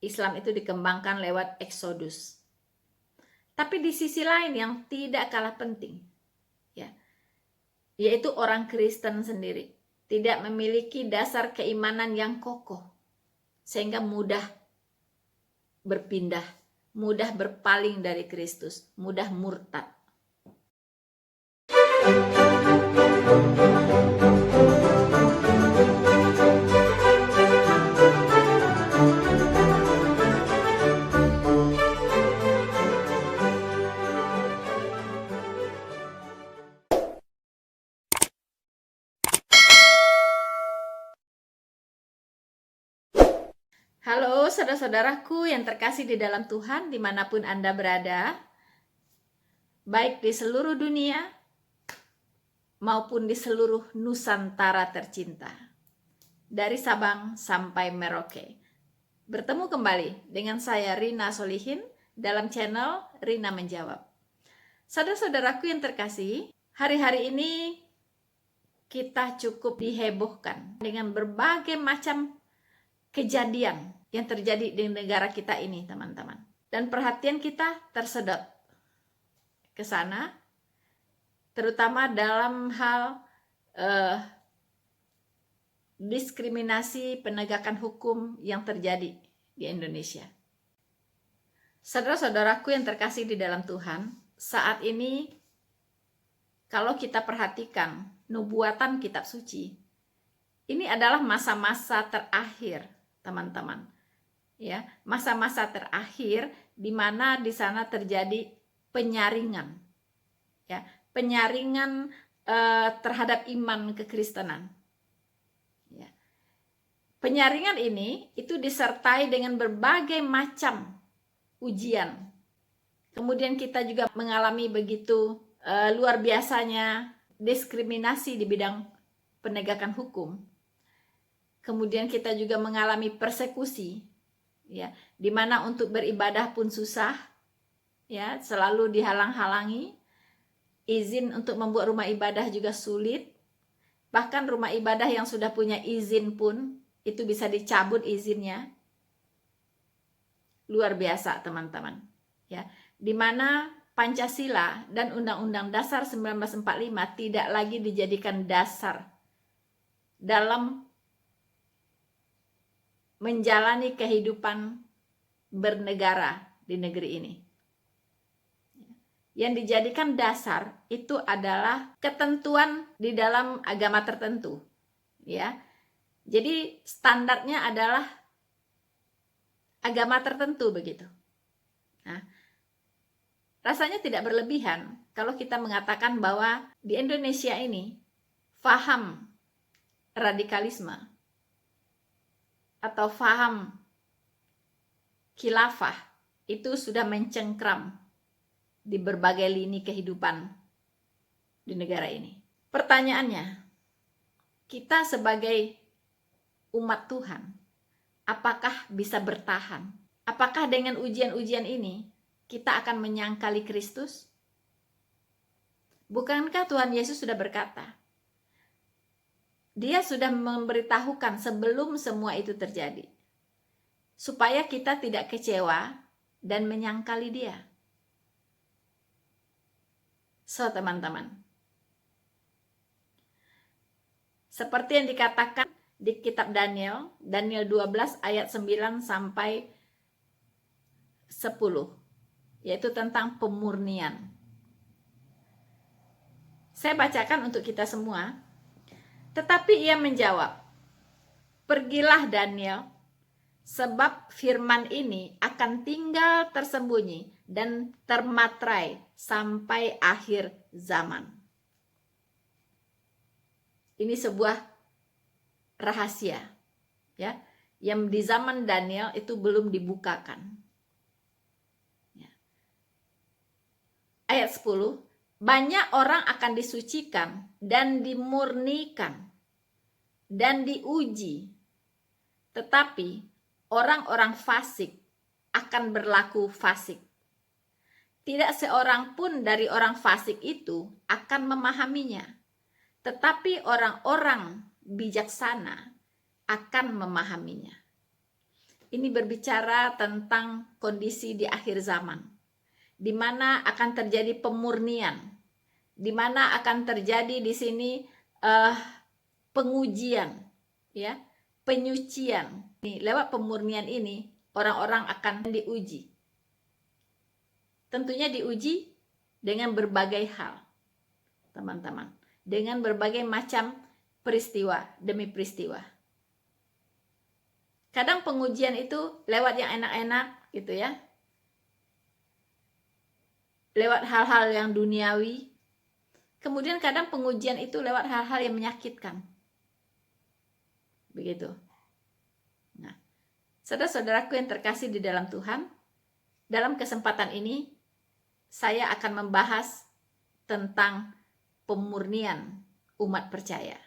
Islam itu dikembangkan lewat Exodus. Tapi di sisi lain yang tidak kalah penting, ya, yaitu orang Kristen sendiri tidak memiliki dasar keimanan yang kokoh, sehingga mudah berpindah, mudah berpaling dari Kristus, mudah murtad. Halo saudara-saudaraku yang terkasih di dalam Tuhan, dimanapun Anda berada, baik di seluruh dunia maupun di seluruh Nusantara tercinta, dari Sabang sampai Merauke. Bertemu kembali dengan saya Rina Solihin dalam channel Rina Menjawab. Saudara-saudaraku yang terkasih, hari-hari ini kita cukup dihebohkan dengan berbagai macam kejadian yang terjadi di negara kita ini, teman-teman. Dan perhatian kita tersedot ke sana, terutama dalam hal diskriminasi penegakan hukum yang terjadi di Indonesia. Saudara-saudaraku yang terkasih di dalam Tuhan, saat ini kalau kita perhatikan nubuatan kitab suci, ini adalah masa-masa terakhir, teman-teman. Ya, masa-masa terakhir di mana di sana terjadi penyaringan. Ya, penyaringan terhadap iman kekristenan. Ya. Penyaringan ini itu disertai dengan berbagai macam ujian. Kemudian kita juga mengalami begitu luar biasanya diskriminasi di bidang penegakan hukum. Kemudian kita juga mengalami persekusi, ya, di mana untuk beribadah pun susah, ya, selalu dihalang-halangi. Izin untuk membuat rumah ibadah juga sulit. Bahkan rumah ibadah yang sudah punya izin pun itu bisa dicabut izinnya. Luar biasa, teman-teman. Ya, di mana Pancasila dan Undang-Undang Dasar 1945 tidak lagi dijadikan dasar dalam menjalani kehidupan bernegara di negeri ini. Yang dijadikan dasar itu adalah ketentuan di dalam agama tertentu, ya. Jadi standarnya adalah agama tertentu begitu. Nah, rasanya tidak berlebihan kalau kita mengatakan bahwa di Indonesia ini faham radikalisme atau faham khilafah itu sudah mencengkram di berbagai lini kehidupan di negara ini. Pertanyaannya, kita sebagai umat Tuhan, apakah bisa bertahan? Apakah dengan ujian-ujian ini kita akan menyangkali Kristus? Bukankah Tuhan Yesus sudah berkata, Dia sudah memberitahukan sebelum semua itu terjadi, supaya kita tidak kecewa dan menyangkali Dia. So, teman-teman, seperti yang dikatakan di kitab Daniel 12 ayat 9 sampai 10, yaitu tentang pemurnian. Saya bacakan untuk kita semua. Tetapi ia menjawab, "Pergilah Daniel, sebab firman ini akan tinggal tersembunyi dan termatrai sampai akhir zaman." Ini sebuah rahasia, ya, yang di zaman Daniel itu belum dibukakan. Ya. Ayat 10, banyak orang akan disucikan dan dimurnikan dan diuji, tetapi orang-orang fasik akan berlaku fasik. Tidak seorang pun dari orang fasik itu akan memahaminya, tetapi orang-orang bijaksana akan memahaminya. ini berbicara tentang kondisi di akhir zaman, di mana akan terjadi pemurnian, di mana akan terjadi di sini pengujian, ya, penyucian. Lewat pemurnian ini orang-orang akan diuji. Tentunya diuji dengan berbagai hal, teman-teman, dengan berbagai macam peristiwa demi peristiwa. Kadang pengujian itu lewat yang enak-enak gitu ya, lewat hal-hal yang duniawi. Kemudian kadang pengujian itu lewat hal-hal yang menyakitkan. Begitu. Nah, saudara-saudaraku yang terkasih di dalam Tuhan, dalam kesempatan ini saya akan membahas tentang pemurnian umat percaya.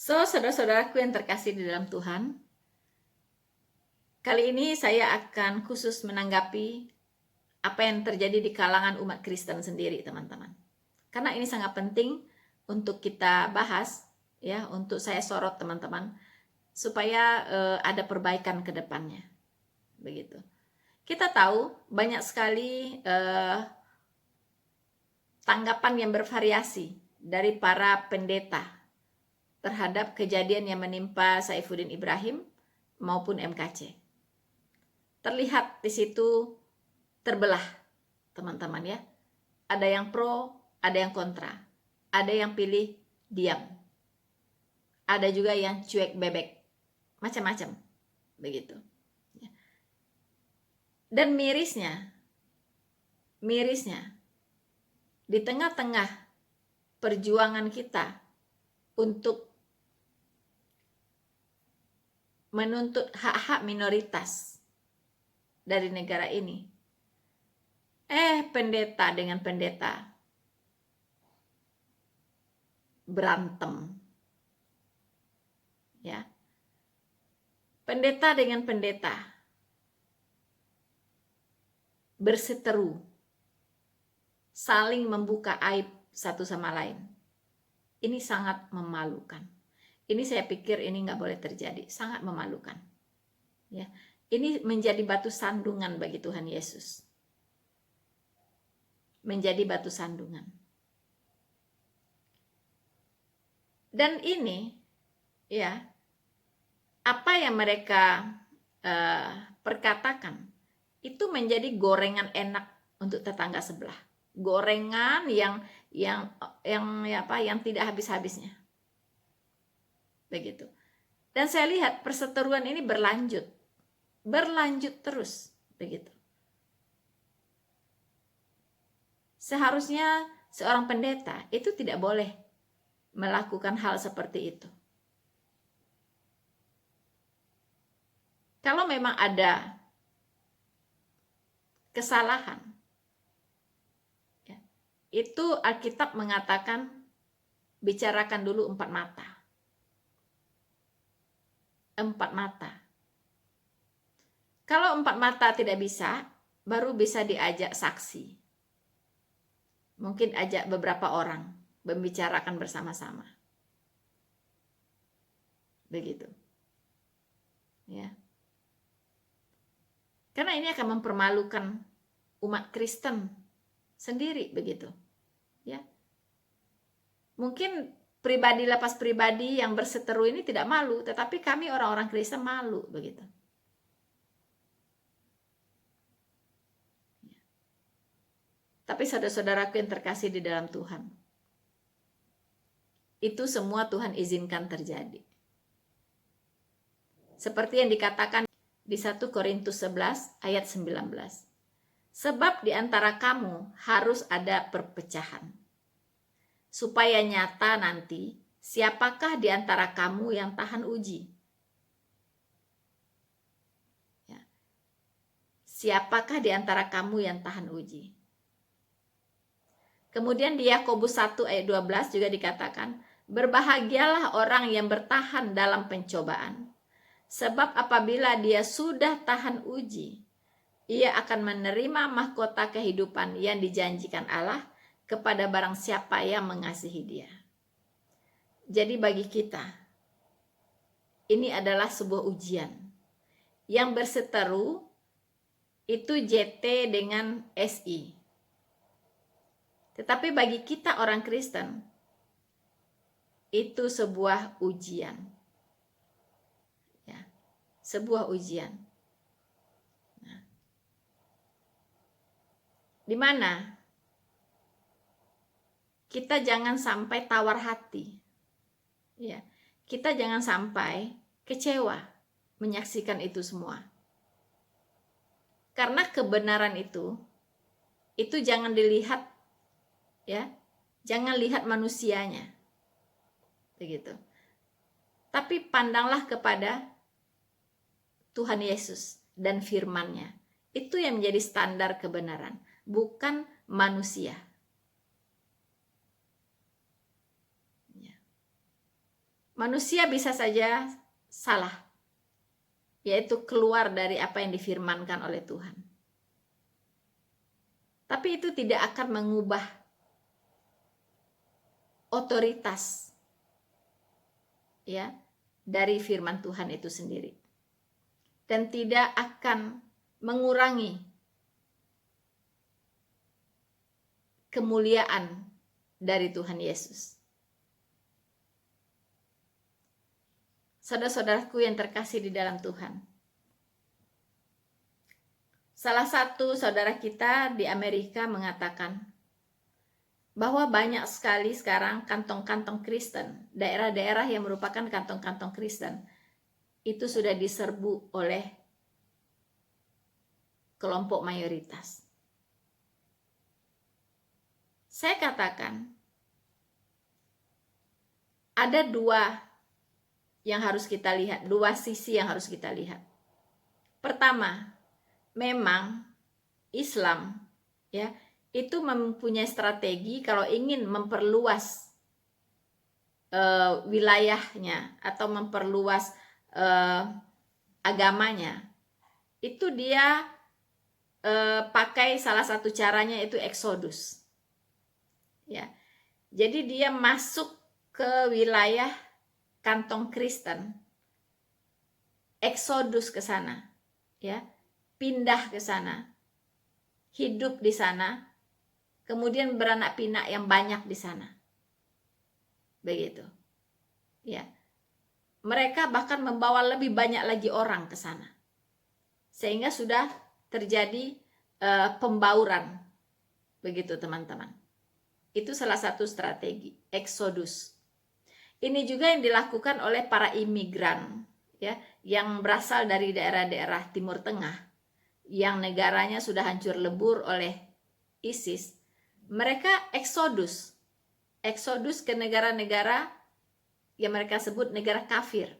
So, saudara-saudaraku yang terkasih di dalam Tuhan, kali ini saya akan khusus menanggapi apa yang terjadi di kalangan umat Kristen sendiri, teman-teman. Karena ini sangat penting untuk kita bahas, ya, untuk saya sorot, teman-teman, supaya ada perbaikan ke depannya. Begitu. Kita tahu banyak sekali tanggapan yang bervariasi dari para pendeta terhadap kejadian yang menimpa Saifuddin Ibrahim maupun MKC. Terlihat di situ terbelah, teman-teman ya. Ada yang pro, ada yang kontra. Ada yang pilih diam. Ada juga yang cuek bebek. Macam-macam. Begitu. Dan mirisnya, di tengah-tengah perjuangan kita untuk menuntut hak-hak minoritas dari negara ini, pendeta dengan pendeta berantem, ya, pendeta dengan pendeta berseteru, saling membuka aib satu sama lain. Ini sangat memalukan. Ini saya pikir ini nggak boleh terjadi, sangat memalukan. Ya, ini menjadi batu sandungan bagi Tuhan Yesus. Menjadi batu sandungan. Dan ini, ya, apa yang mereka perkatakan itu menjadi gorengan enak untuk tetangga sebelah. Gorengan yang tidak habis-habisnya. Begitu. Dan saya lihat perseteruan ini berlanjut terus, begitu. Seharusnya seorang pendeta itu tidak boleh melakukan hal seperti itu. Kalau memang ada kesalahan, ya, itu Alkitab mengatakan bicarakan dulu 4 mata. 4 mata. Kalau 4 mata tidak bisa, baru bisa diajak saksi. Mungkin ajak beberapa orang membicarakan bersama-sama. Begitu. Ya. Karena ini akan mempermalukan umat Kristen sendiri, begitu. Ya. Mungkin lepas pribadi yang berseteru ini tidak malu, tetapi kami orang-orang Kristen malu, begitu. Tapi saudara-saudaraku yang terkasih di dalam Tuhan, itu semua Tuhan izinkan terjadi. Seperti yang dikatakan di 1 Korintus 11 ayat 19. Sebab di antara kamu harus ada perpecahan, supaya nyata nanti siapakah di antara kamu yang tahan uji. Ya. Siapakah di antara kamu yang tahan uji. Kemudian di Yakobus 1 ayat 12 juga dikatakan, berbahagialah orang yang bertahan dalam pencobaan. Sebab apabila dia sudah tahan uji, ia akan menerima mahkota kehidupan yang dijanjikan Allah kepada barang siapa yang mengasihi Dia. Jadi bagi kita, ini adalah sebuah ujian yang berseteru itu JT dengan SI. Tetapi bagi kita orang Kristen, itu sebuah ujian. Ya, sebuah ujian. Nah, di mana kita jangan sampai tawar hati. Ya, kita jangan sampai kecewa menyaksikan itu semua. Karena kebenaran itu jangan dilihat, ya, jangan lihat manusianya, begitu. Tapi pandanglah kepada Tuhan Yesus dan firman-Nya. Itu yang menjadi standar kebenaran, bukan manusia. Ya. Manusia bisa saja salah, yaitu keluar dari apa yang difirmankan oleh Tuhan. Tapi itu tidak akan mengubah otoritas, ya, dari firman Tuhan itu sendiri, dan tidak akan mengurangi kemuliaan dari Tuhan Yesus. Saudara-saudaraku yang terkasih di dalam Tuhan, salah satu saudara kita di Amerika mengatakan bahwa banyak sekali sekarang kantong-kantong Kristen, daerah-daerah yang merupakan kantong-kantong Kristen, itu sudah diserbu oleh kelompok mayoritas. Saya katakan, ada dua yang harus kita lihat, dua sisi yang harus kita lihat. Pertama, memang Islam, ya, itu mempunyai strategi kalau ingin memperluas wilayahnya atau memperluas agamanya, itu dia pakai salah satu caranya itu eksodus, ya. Jadi dia masuk ke wilayah kantong Kristen, eksodus ke sana, ya, pindah ke sana, hidup di sana, kemudian beranak pinak yang banyak di sana, begitu, ya. Mereka bahkan membawa lebih banyak lagi orang ke sana, sehingga sudah terjadi pembauran, begitu teman-teman. Itu salah satu strategi eksodus. Ini juga yang dilakukan oleh para imigran, ya, yang berasal dari daerah-daerah Timur Tengah, yang negaranya sudah hancur lebur oleh ISIS. Mereka eksodus ke negara-negara yang mereka sebut negara kafir.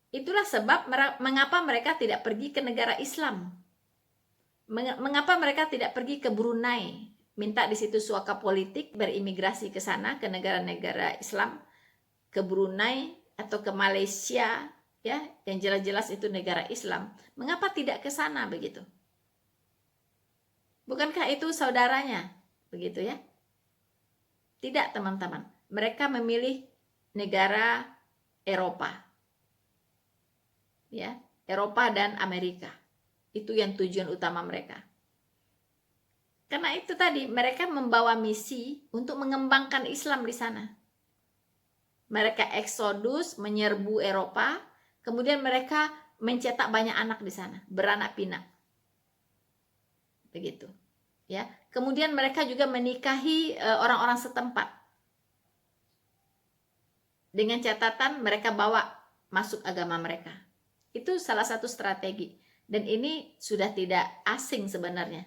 Itulah sebab mengapa mereka tidak pergi ke negara Islam. Mengapa mereka tidak pergi ke Brunei, minta di situ suaka politik, berimigrasi ke sana, ke negara-negara Islam, ke Brunei atau ke Malaysia, ya, yang jelas-jelas itu negara Islam. Mengapa tidak ke sana, begitu? Bukankah itu saudaranya, begitu ya? Tidak, teman-teman. Mereka memilih negara Eropa, ya, Eropa dan Amerika. Itu yang tujuan utama mereka. Karena itu tadi, mereka membawa misi untuk mengembangkan Islam di sana. Mereka eksodus, menyerbu Eropa, kemudian mereka mencetak banyak anak di sana, beranak pinak. Begitu. Ya. Kemudian mereka juga menikahi orang-orang setempat. Dengan catatan mereka bawa masuk agama mereka. Itu salah satu strategi. Dan ini sudah tidak asing sebenarnya.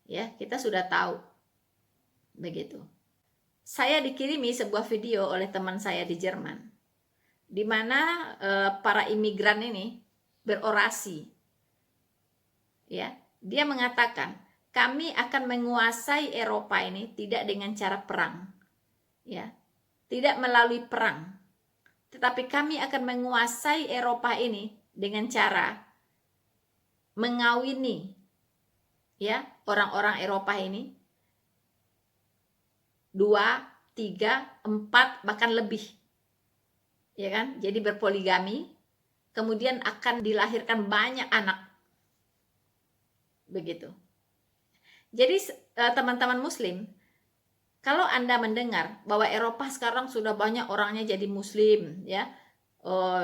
Ya, kita sudah tahu. Begitu. Saya dikirimi sebuah video oleh teman saya di Jerman, di mana para imigran ini berorasi. Ya, dia mengatakan, kami akan menguasai Eropa ini tidak dengan cara perang, ya, tidak melalui perang, tetapi kami akan menguasai Eropa ini dengan cara mengawini, ya, orang-orang Eropa ini 2, 3, 4, bahkan lebih. Ya kan? Jadi berpoligami, kemudian akan dilahirkan banyak anak. Begitu. Jadi teman-teman muslim, kalau Anda mendengar bahwa Eropa sekarang sudah banyak orangnya jadi muslim, ya,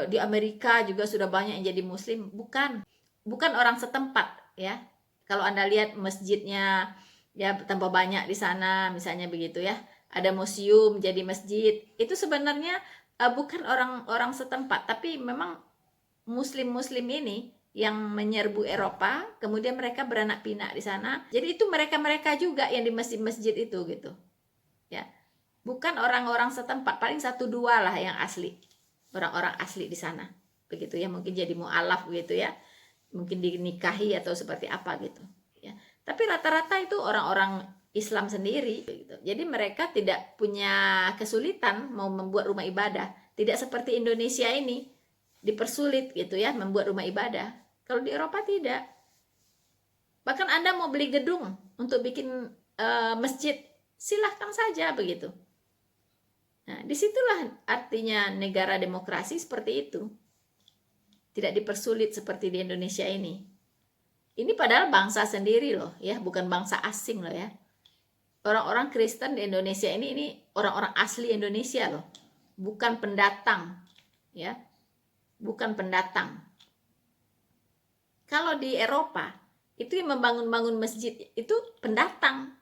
di Amerika juga sudah banyak yang jadi muslim, bukan orang setempat, ya. Kalau Anda lihat masjidnya, ya tambah banyak di sana, misalnya begitu ya. Ada museum jadi masjid, itu sebenarnya bukan orang-orang setempat, tapi memang muslim-muslim ini yang menyerbu Eropa, kemudian mereka beranak pinak di sana. Jadi itu mereka-mereka juga yang di masjid-masjid itu gitu. Ya. Bukan orang-orang setempat, paling 1-2 lah yang asli. Orang-orang asli di sana. Begitu ya, mungkin jadi mu'alaf gitu ya. Mungkin dinikahi atau seperti apa gitu, ya. Tapi rata-rata itu orang-orang Islam sendiri gitu. Jadi mereka tidak punya kesulitan mau membuat rumah ibadah. Tidak seperti Indonesia ini dipersulit gitu ya membuat rumah ibadah. Kalau di Eropa tidak. Bahkan Anda mau beli gedung untuk bikin masjid, silahkan saja begitu. Nah, disitulah artinya negara demokrasi seperti itu. Tidak dipersulit seperti di Indonesia ini. Ini padahal bangsa sendiri loh, ya, bukan bangsa asing loh ya. Orang-orang Kristen di Indonesia ini orang-orang asli Indonesia loh, bukan pendatang, ya. Bukan pendatang. Kalau di Eropa, itu yang membangun-bangun masjid itu pendatang.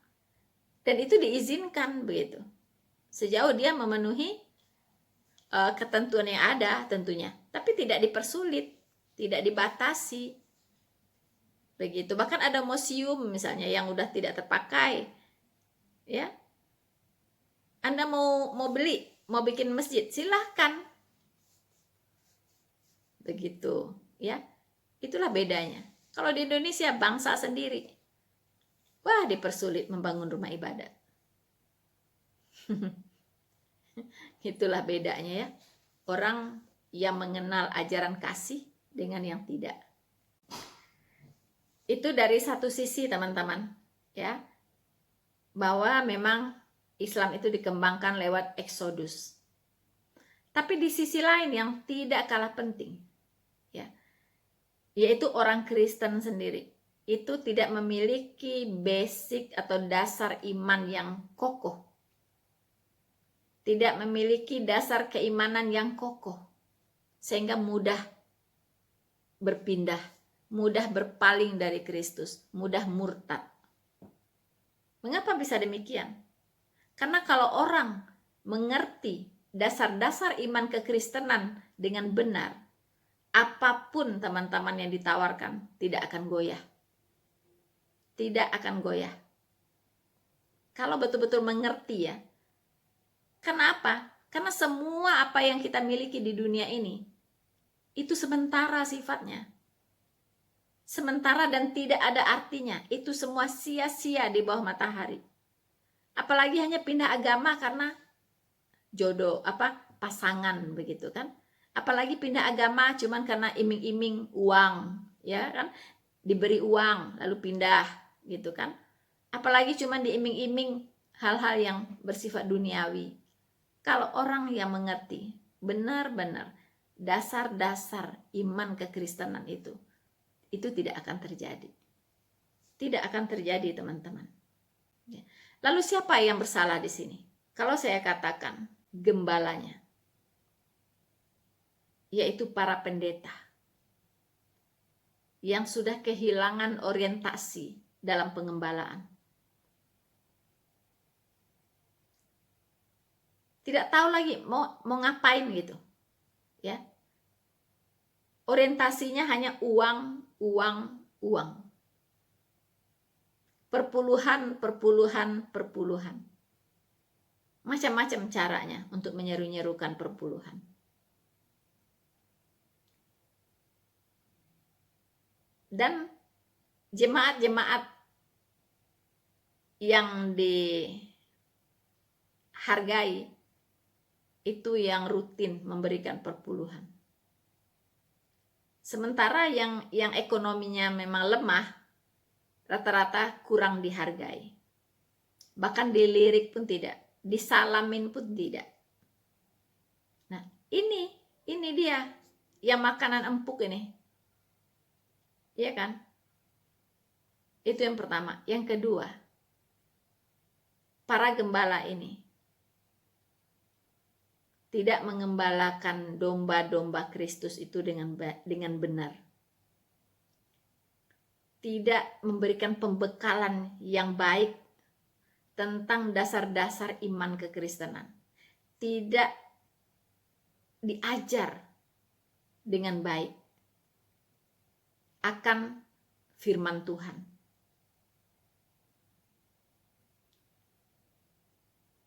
Dan itu diizinkan begitu. Sejauh dia memenuhi ketentuan yang ada tentunya. Tapi tidak dipersulit, tidak dibatasi. Begitu. Bahkan ada museum misalnya yang udah tidak terpakai. Ya. Anda mau beli, mau bikin masjid, silahkan. Begitu, ya. Itulah bedanya. Kalau di Indonesia bangsa sendiri, wah dipersulit membangun rumah ibadat. Itulah bedanya ya. Orang yang mengenal ajaran kasih dengan yang tidak. Itu dari satu sisi teman-teman, ya. Bahwa memang Islam itu dikembangkan lewat Exodus. Tapi di sisi lain yang tidak kalah penting, ya, yaitu orang Kristen sendiri itu tidak memiliki basic atau dasar iman yang kokoh, tidak memiliki dasar keimanan yang kokoh, sehingga mudah berpindah, mudah berpaling dari Kristus, mudah murtad. Mengapa bisa demikian? Karena kalau orang mengerti dasar-dasar iman kekristenan dengan benar, apapun teman-teman yang ditawarkan tidak akan goyah. Tidak akan goyah. Kalau betul-betul mengerti ya. Kenapa? Karena semua apa yang kita miliki di dunia ini itu sementara sifatnya. Sementara dan tidak ada artinya. Itu semua sia-sia di bawah matahari. Apalagi hanya pindah agama karena jodoh, pasangan begitu kan. Apalagi pindah agama cuman karena iming-iming uang, ya kan? Diberi uang lalu pindah gitu kan. Apalagi cuman diiming-iming hal-hal yang bersifat duniawi. Kalau orang yang mengerti benar-benar dasar-dasar iman kekristenan itu tidak akan terjadi. Tidak akan terjadi, teman-teman. Lalu siapa yang bersalah di sini? Kalau saya katakan gembalanya, yaitu para pendeta yang sudah kehilangan orientasi dalam pengembalaan. Tidak tahu lagi mau ngapain gitu. Ya. Orientasinya hanya uang, uang, uang. Perpuluhan. Macam-macam caranya untuk menyeru-nyerukan perpuluhan. Dan jemaat-jemaat yang dihargai itu yang rutin memberikan perpuluhan. Sementara yang ekonominya memang lemah, rata-rata kurang dihargai. Bahkan dilirik pun tidak. disalamin pun tidak. Nah, ini dia yang makanan empuk ini. Iya kan? Itu yang pertama. Yang kedua, para gembala ini tidak mengembalakan domba-domba Kristus itu dengan benar. Tidak memberikan pembekalan yang baik tentang dasar-dasar iman kekristenan. Tidak diajar dengan baik akan firman Tuhan.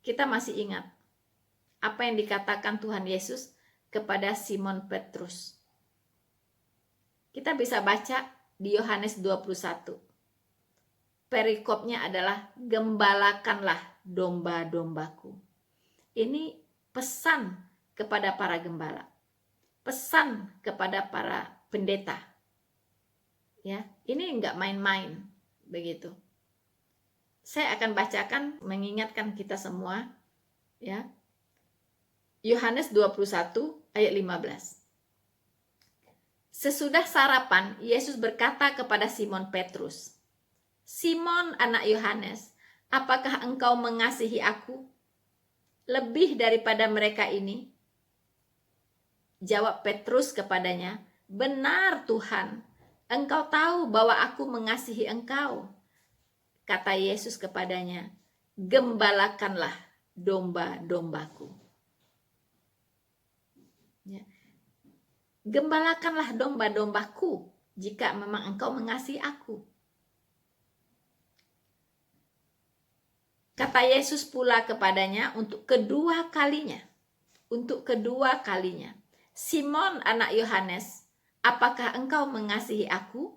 Kita masih ingat apa yang dikatakan Tuhan Yesus kepada Simon Petrus. Kita bisa baca di Yohanes 21. Perikopnya adalah gembalakanlah domba-dombaku. Ini pesan kepada para gembala. Pesan kepada para pendeta. Ya, ini enggak main-main begitu. Saya akan bacakan mengingatkan kita semua, ya. Yohanes 21 ayat 15. Sesudah sarapan, Yesus berkata kepada Simon Petrus, "Simon anak Yohanes, apakah engkau mengasihi aku lebih daripada mereka ini?" Jawab Petrus kepadanya, "Benar Tuhan, engkau tahu bahwa aku mengasihi engkau." Kata Yesus kepadanya, "Gembalakanlah domba-dombaku." Ya. Gembalakanlah domba-dombaku jika memang engkau mengasihi aku. Kata Yesus pula kepadanya untuk kedua kalinya. "Simon anak Yohanes, apakah engkau mengasihi aku?"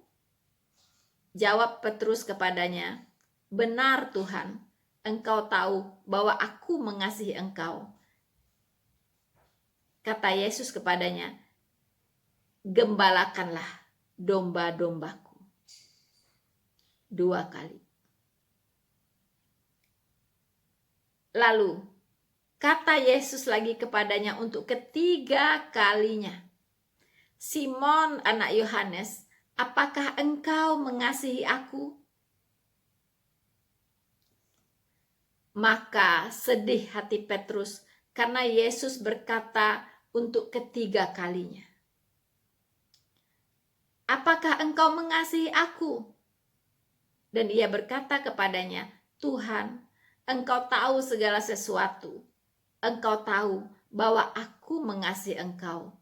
Jawab Petrus kepadanya, "Benar Tuhan, engkau tahu bahwa aku mengasihi engkau." Kata Yesus kepadanya, "Gembalakanlah domba-dombaku." 2 kali. Lalu kata Yesus lagi kepadanya untuk ketiga kalinya, "Simon anak Yohanes, apakah engkau mengasihi aku?" Maka sedih hati Petrus karena Yesus berkata untuk ketiga kalinya, "Apakah engkau mengasihi aku?" Dan ia berkata kepadanya, "Tuhan, engkau tahu segala sesuatu. Engkau tahu bahwa aku mengasihi engkau."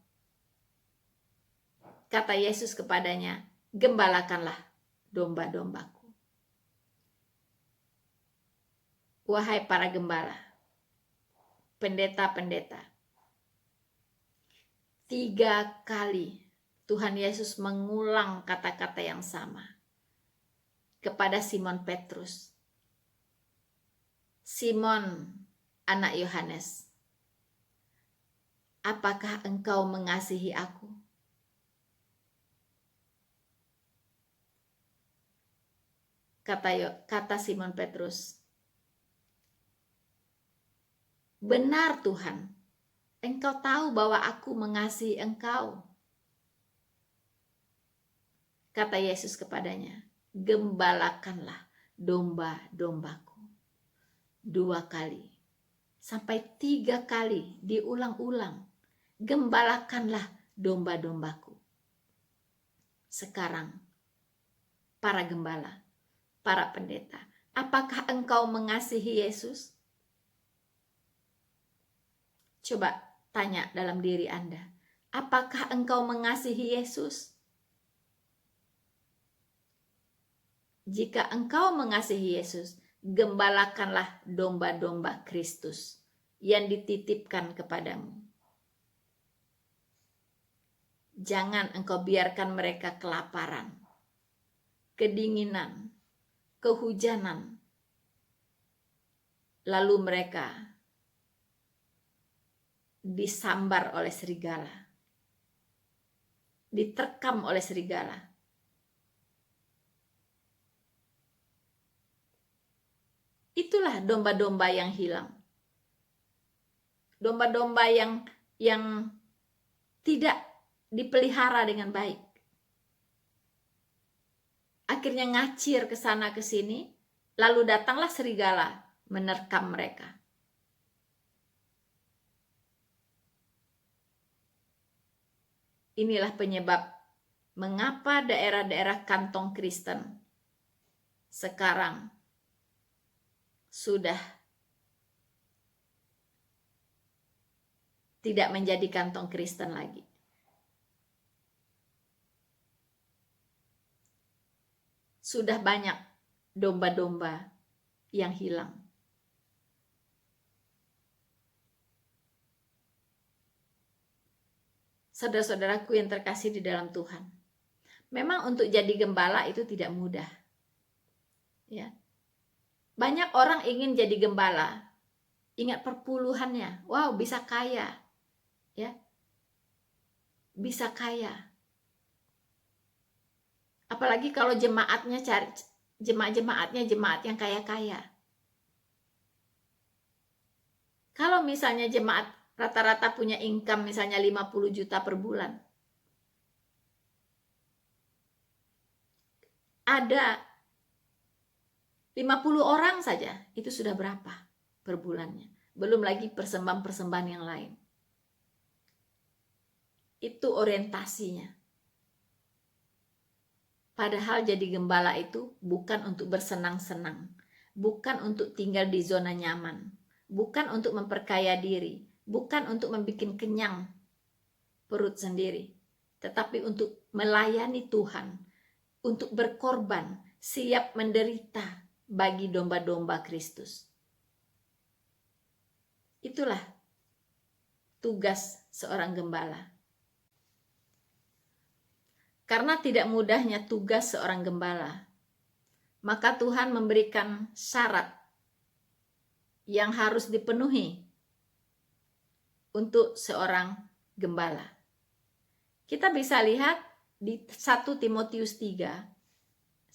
Kata Yesus kepadanya, "Gembalakanlah domba-dombaku." Wahai para gembala, pendeta-pendeta, 3 kali Tuhan Yesus mengulang kata-kata yang sama kepada Simon Petrus. "Simon anak Yohanes, apakah engkau mengasihi aku?" Kata Simon Petrus, "Benar Tuhan, engkau tahu bahwa aku mengasihi engkau." Kata Yesus kepadanya, "Gembalakanlah domba-dombaku." 2 kali. Sampai 3 kali diulang-ulang. Gembalakanlah domba-dombaku. Sekarang, para gembala, para pendeta, apakah engkau mengasihi Yesus? Coba tanya dalam diri Anda, apakah engkau mengasihi Yesus? Jika engkau mengasihi Yesus, gembalakanlah domba-domba Kristus yang dititipkan kepadamu. Jangan engkau biarkan mereka kelaparan, kedinginan, kehujanan, lalu mereka disambar oleh serigala, diterkam oleh serigala. Itulah domba-domba yang hilang. domba-domba yang tidak dipelihara dengan baik. Akhirnya ngacir ke sana ke sini, lalu datanglah serigala menerkam mereka. Inilah penyebab mengapa daerah-daerah kantong Kristen sekarang sudah tidak menjadi kantong Kristen lagi. Sudah banyak domba-domba yang hilang. Saudara-saudaraku yang terkasih di dalam Tuhan, memang untuk jadi gembala itu tidak mudah. Ya. Banyak orang ingin jadi gembala, ingat perpuluhannya, wow bisa kaya, ya, bisa kaya. Apalagi kalau jemaatnya cari jemaat yang kaya-kaya. Kalau misalnya jemaat rata-rata punya income misalnya 50 juta per bulan, ada 50 orang saja, itu sudah berapa per bulannya? Belum lagi persembahan-persembahan yang lain. Itu orientasinya. Padahal jadi gembala itu bukan untuk bersenang-senang, bukan untuk tinggal di zona nyaman, bukan untuk memperkaya diri, bukan untuk membuat kenyang perut sendiri, tetapi untuk melayani Tuhan, untuk berkorban, siap menderita bagi domba-domba Kristus. Itulah tugas seorang gembala. Karena tidak mudahnya tugas seorang gembala, maka Tuhan memberikan syarat yang harus dipenuhi untuk seorang gembala. Kita bisa lihat di 1 Timotius 3.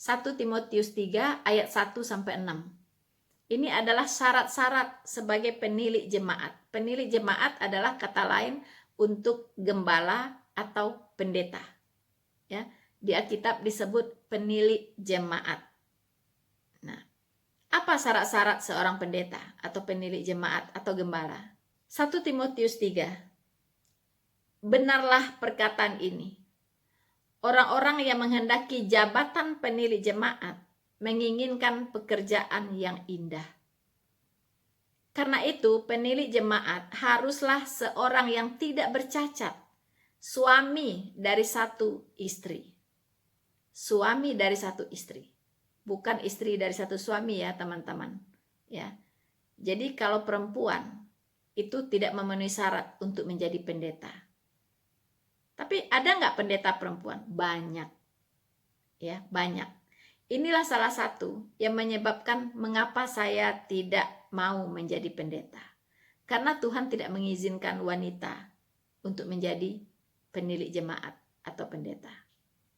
1 Timotius 3 ayat 1 sampai 6. Ini adalah syarat-syarat sebagai penilik jemaat. Penilik jemaat adalah kata lain untuk gembala atau pendeta. Ya, di Alkitab disebut penilik jemaat. Nah, apa syarat-syarat seorang pendeta atau penilik jemaat atau gembala? 1 Timotius 3. Benarlah perkataan ini. Orang-orang yang menghendaki jabatan penilik jemaat menginginkan pekerjaan yang indah. Karena itu, penilik jemaat haruslah seorang yang tidak bercacat, suami dari satu istri. Suami dari satu istri. Bukan istri dari satu suami ya teman-teman. Ya. Jadi kalau perempuan itu tidak memenuhi syarat untuk menjadi pendeta. Tapi ada nggak pendeta perempuan? Banyak. Ya, banyak. Inilah salah satu yang menyebabkan mengapa saya tidak mau menjadi pendeta. Karena Tuhan tidak mengizinkan wanita untuk menjadi penilik jemaat atau pendeta.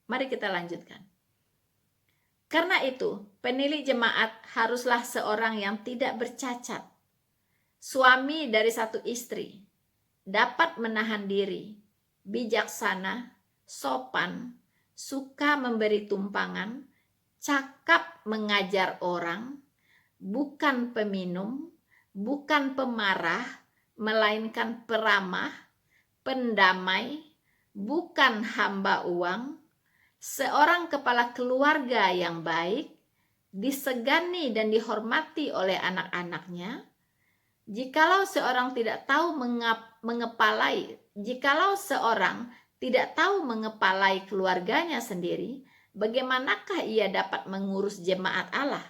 Mari kita lanjutkan. Karena itu, penilik jemaat haruslah seorang yang tidak bercacat, suami dari satu istri, dapat menahan diri, bijaksana, sopan, suka memberi tumpangan, cakap mengajar orang, bukan peminum, bukan pemarah, melainkan peramah, pendamai, bukan hamba uang, seorang kepala keluarga yang baik, disegani dan dihormati oleh anak-anaknya. Jikalau seorang tidak tahu mengepalai keluarganya sendiri, bagaimanakah ia dapat mengurus jemaat Allah?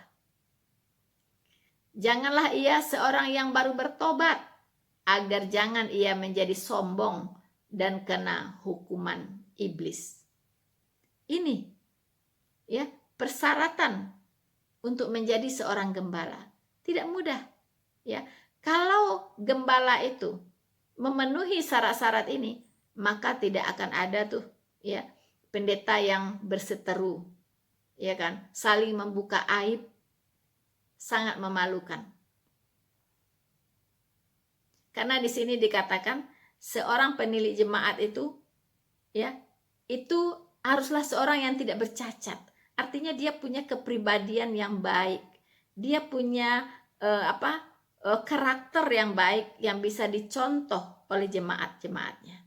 Janganlah ia seorang yang baru bertobat, agar jangan ia menjadi sombong dan kena hukuman iblis. Ini ya persyaratan untuk menjadi seorang gembala. Tidak mudah. Ya, kalau gembala itu memenuhi syarat-syarat ini, maka tidak akan ada tuh ya pendeta yang berseteru, ya kan, saling membuka aib, sangat memalukan. Karena di sini dikatakan seorang penilik jemaat itu, ya, itu haruslah seorang yang tidak bercacat. Artinya dia punya kepribadian yang baik, dia punya karakter yang baik yang bisa dicontoh oleh jemaat-jemaatnya.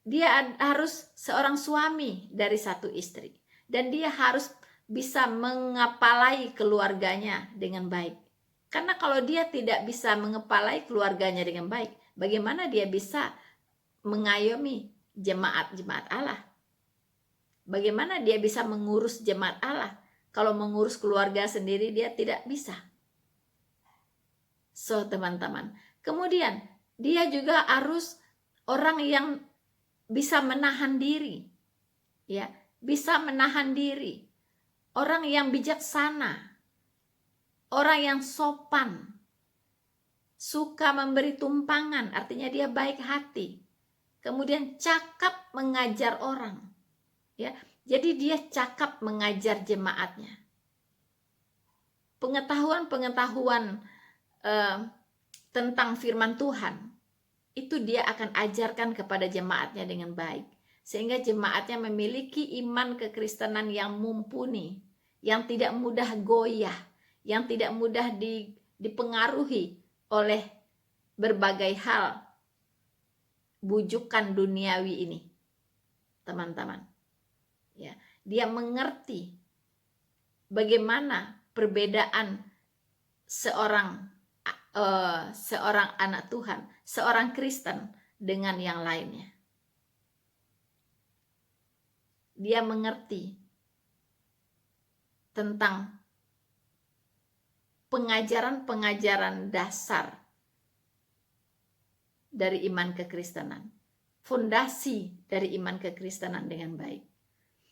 Dia harus seorang suami dari satu istri, dan dia harus bisa mengepalai keluarganya dengan baik. Karena kalau dia tidak bisa mengepalai keluarganya dengan baik, bagaimana dia bisa mengayomi jemaat-jemaat Allah? Bagaimana dia bisa mengurus jemaat Allah? Kalau mengurus keluarga sendiri dia tidak bisa. So, teman-teman. Kemudian, dia juga harus orang yang bisa menahan diri. Ya, bisa menahan diri. Orang yang bijaksana. Orang yang sopan. Suka memberi tumpangan, artinya dia baik hati. Kemudian cakap mengajar orang. Ya, jadi dia cakap mengajar jemaatnya. Pengetahuan-pengetahuan tentang firman Tuhan itu dia akan ajarkan kepada jemaatnya dengan baik, sehingga jemaatnya memiliki iman kekristenan yang mumpuni, yang tidak mudah goyah, yang tidak mudah dipengaruhi oleh berbagai hal bujukan duniawi ini, teman-teman. Ya, dia mengerti bagaimana perbedaan seorang anak Tuhan, seorang Kristen dengan yang lainnya. Dia mengerti tentang pengajaran-pengajaran dasar dari iman kekristenan, fondasi dari iman kekristenan dengan baik.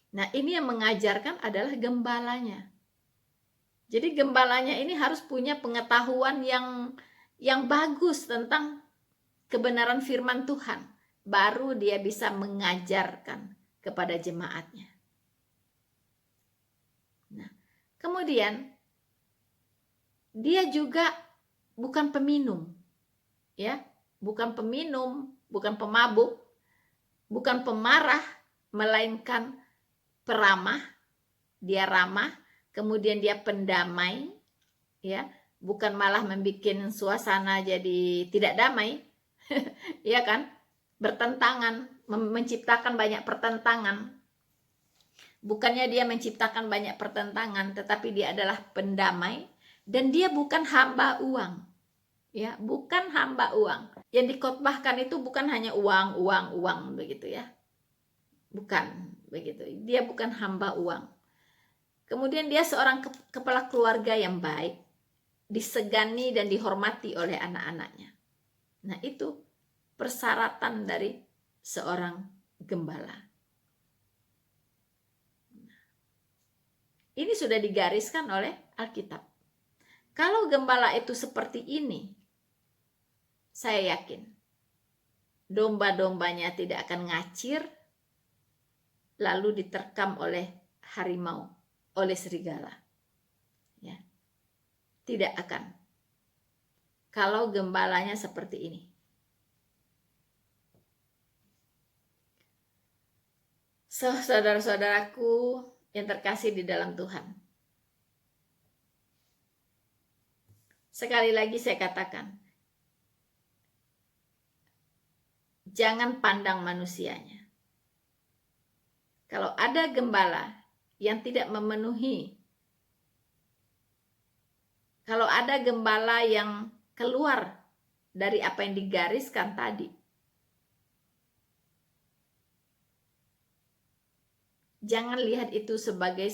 Nah, ini yang mengajarkan adalah gembalanya. Jadi gembalanya ini harus punya pengetahuan yang bagus tentang kebenaran firman Tuhan. Baru dia bisa mengajarkan kepada jemaatnya. Nah, kemudian dia juga bukan peminum. Ya, bukan peminum, bukan pemabuk, bukan pemarah, melainkan peramah. Dia ramah. Kemudian dia pendamai, ya, bukan malah membuat suasana jadi tidak damai, ya kan? Bertentangan, menciptakan banyak pertentangan. Bukannya dia menciptakan banyak pertentangan, tetapi dia adalah pendamai, dan dia bukan hamba uang, ya, bukan hamba uang. Yang dikhotbahkan itu bukan hanya uang begitu ya, bukan begitu. Dia bukan hamba uang. Kemudian dia seorang kepala keluarga yang baik, disegani dan dihormati oleh anak-anaknya. Nah, itu persyaratan dari seorang gembala. Ini sudah digariskan oleh Alkitab. Kalau gembala itu seperti ini, saya yakin domba-dombanya tidak akan ngacir lalu diterkam oleh harimau, oleh serigala. Ya. Tidak akan. Kalau gembalanya seperti ini. So, saudara-saudaraku yang terkasih di dalam Tuhan. Sekali lagi saya katakan, jangan pandang manusianya. Kalau ada gembala yang tidak memenuhi, kalau ada gembala yang keluar dari apa yang digariskan tadi, jangan lihat itu sebagai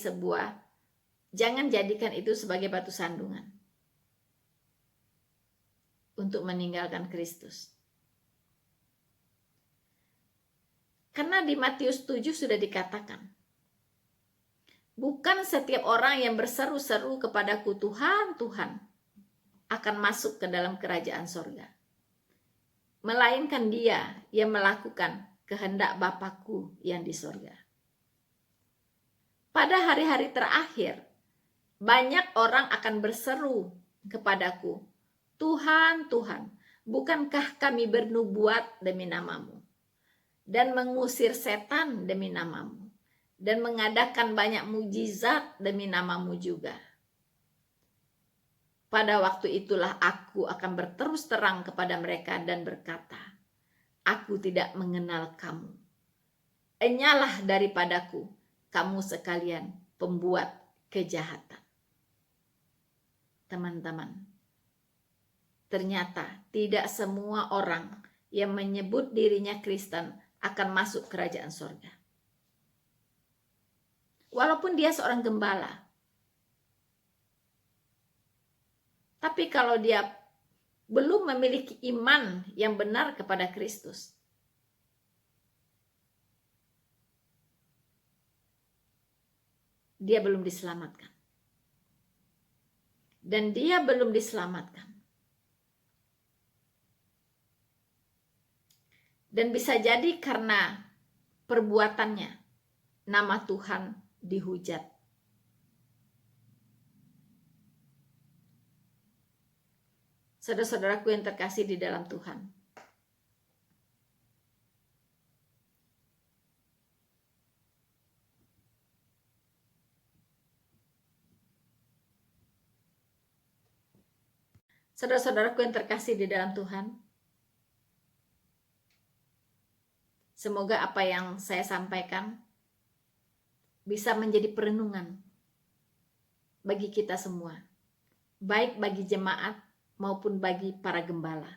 jangan jadikan itu sebagai batu sandungan untuk meninggalkan Kristus. Karena di Matius 7 sudah dikatakan, bukan setiap orang yang berseru-seru kepadaku, Tuhan, Tuhan, akan masuk ke dalam kerajaan sorga. Melainkan dia yang melakukan kehendak Bapakku yang di sorga. Pada hari-hari terakhir, banyak orang akan berseru kepadaku, Tuhan, Tuhan, bukankah kami bernubuat demi namamu, dan mengusir setan demi namamu, dan mengadakan banyak mujizat demi namamu juga? Pada waktu itulah aku akan berterus terang kepada mereka dan berkata, aku tidak mengenal kamu. Enyalah daripadaku, kamu sekalian pembuat kejahatan. Teman-teman, ternyata tidak semua orang yang menyebut dirinya Kristen akan masuk kerajaan surga. Walaupun dia seorang gembala. Tapi kalau dia belum memiliki iman yang benar kepada Kristus, dia belum diselamatkan. Dan dia belum diselamatkan. Dan bisa jadi karena perbuatannya, nama Tuhan dihujat. Saudara-saudaraku yang terkasih di dalam Tuhan, saudara-saudaraku yang terkasih di dalam Tuhan, semoga apa yang saya sampaikan bisa menjadi perenungan bagi kita semua, baik bagi jemaat maupun bagi para gembala.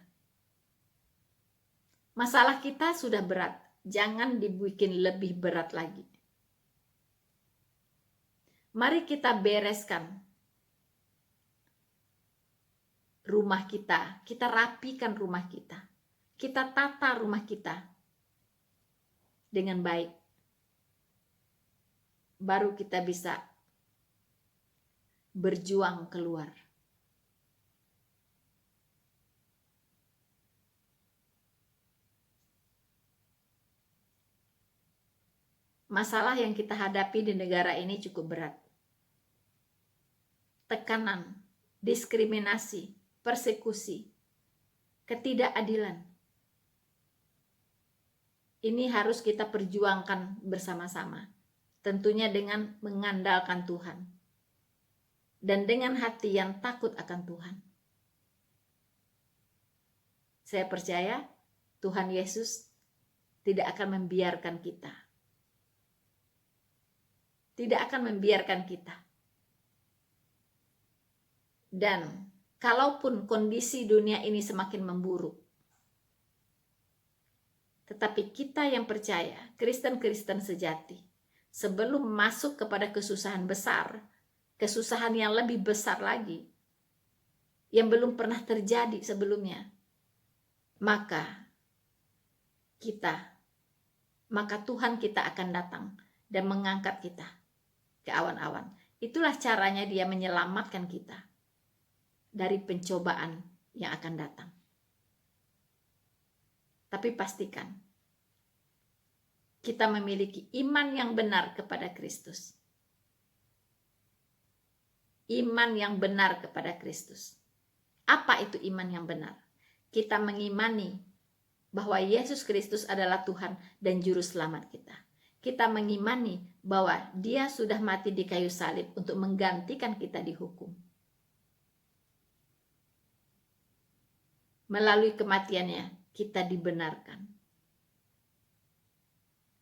Masalah kita sudah berat, jangan dibikin lebih berat lagi. Mari kita bereskan rumah kita rapikan rumah kita tata rumah kita dengan baik. Baru kita bisa berjuang keluar. Masalah yang kita hadapi di negara ini cukup berat. Tekanan, diskriminasi, persekusi, ketidakadilan. Ini harus kita perjuangkan bersama-sama. Tentunya dengan mengandalkan Tuhan. Dan dengan hati yang takut akan Tuhan. Saya percaya Tuhan Yesus tidak akan membiarkan kita. Tidak akan membiarkan kita. Dan kalaupun kondisi dunia ini semakin memburuk, tetapi kita yang percaya, Kristen-Kristen sejati, sebelum masuk kepada kesusahan besar, kesusahan yang lebih besar lagi, yang belum pernah terjadi sebelumnya, maka Tuhan kita akan datang dan mengangkat kita ke awan-awan. Itulah caranya dia menyelamatkan kita dari pencobaan yang akan datang. Tapi pastikan kita memiliki iman yang benar kepada Kristus. Iman yang benar kepada Kristus. Apa itu iman yang benar? Kita mengimani bahwa Yesus Kristus adalah Tuhan dan Juru Selamat kita. Kita mengimani bahwa Dia sudah mati di kayu salib untuk menggantikan kita dihukum. Melalui kematiannya kita dibenarkan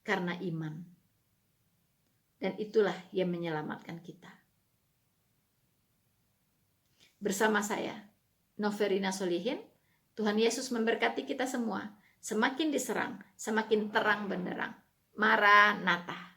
karena iman. Dan itulah yang menyelamatkan kita. Bersama saya, Noverina Solihin, Tuhan Yesus memberkati kita semua. Semakin diserang, semakin terang benderang. Maranatha.